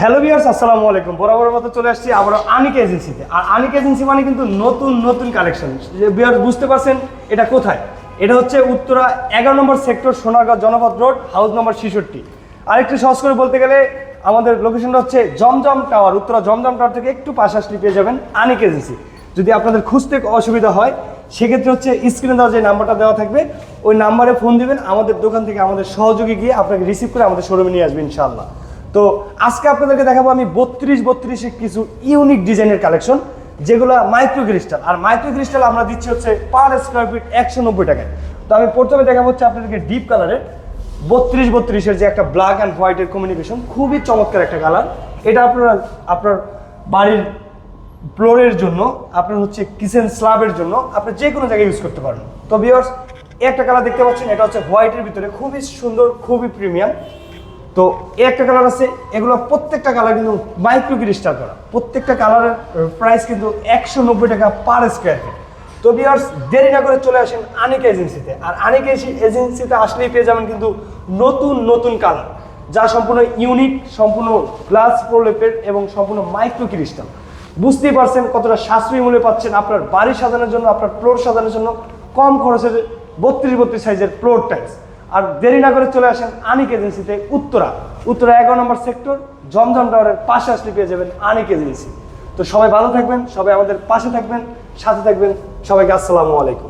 Hello viewers, আসসালামু আলাইকুম। বরাবরের মতো চলে আসছি আবার আনিক এজেন্সিতে। আর আনিক এজেন্সি মানে কিন্তু নতুন নতুন কালেকশন। ভিউয়ার্স বুঝতে পারছেন এটা কোথায়? এটা হচ্ছে উত্তরা 11 নম্বর সেক্টর, সোনারগাঁও জনপদ রোড, হাউস নম্বর 66। আরেকটু সহজ করে বলতে গেলে আমাদের লোকেশনটা হচ্ছে জমজম টাওয়ার। উত্তরা জমজম টাওয়ার থেকে একটু পাশে আসলে পেয়ে যাবেন আনিক এজেন্সি। যদি আপনাদের খুঁজতে অসুবিধা হয় সেক্ষেত্রে হচ্ছে স্ক্রিনে দেওয়া যে নাম্বারটা দেওয়া থাকবে ওই নাম্বারে ফোন দিবেন, আমাদের দোকান থেকে আমাদের সহযোগী গিয়ে আপনাকে রিসিভ করে আমাদের শোরুমে নিয়ে আসবে ইনশাআল্লাহ। তো আজকে আপনাদেরকে দেখাবো আমি 32-32 কিছু ইউনিক ডিজাইনের কালেকশন, যেগুলো মাইক্রো ক্রিস্টাল। আর মাইক্রো ক্রিস্টাল আমরা দিচ্ছি হচ্ছে পার স্কোয়ার ফিট 190 টাকায়। তো আমি প্রথমে দেখাবো হচ্ছে আপনাদেরকে ডিপ কালারের 32-32-এর যে একটা ব্ল্যাক অ্যান্ড হোয়াইটের কমিউনিকেশন, খুবই চমৎকার একটা কালার। এটা আপনার বাড়ির ফ্লোরের জন্য, আপনার হচ্ছে কিচেন স্ল্যাবের জন্য, আপনি যে কোনো জায়গায় ইউজ করতে পারেন। তো ভিউয়ার্স, একটা কালার দেখতে পাচ্ছেন, এটা হচ্ছে হোয়াইটের ভিতরে, খুবই সুন্দর, খুবই প্রিমিয়াম। তো একটা কালার আছে, এগুলো প্রত্যেকটা কালার কিন্তু মাইক্রো ক্রিস্টাল করা। প্রত্যেকটা কালারের প্রাইস কিন্তু 190 টাকা পার স্কোয়ার ফিট। তো ভিউয়ার্স, দেরি না করে চলে আসেন আনিক এজেন্সিতে। আর আনিক এজেন্সিতে আসলেই পেয়ে যাবেন কিন্তু নতুন নতুন কালার, যা সম্পূর্ণ ইউনিক, সম্পূর্ণ গ্লাস প্রলেপের এবং সম্পূর্ণ মাইক্রো ক্রিস্টাল। বুঝতেই পারছেন কতটা সাশ্রয়ী মূল্যে পাচ্ছেন আপনার বাড়ি সাজানোর জন্য, আপনার ফ্লোর সাজানোর জন্য কম খরচের 32-32 সাইজের ফ্লোর টাইলস। আর দেরি না করে চলে আসেন আনিক এজেন্সিতে, উত্তরা 11 নম্বর সেক্টর, জমজম টাওয়ারের পাশে আসলে পেয়ে যাবেন আনিক এজেন্সি। তো সবাই ভালো থাকবেন, সবাই আমাদের পাশে থাকবেন, সাথে থাকবেন। সবাইকে আসসালামু আলাইকুম।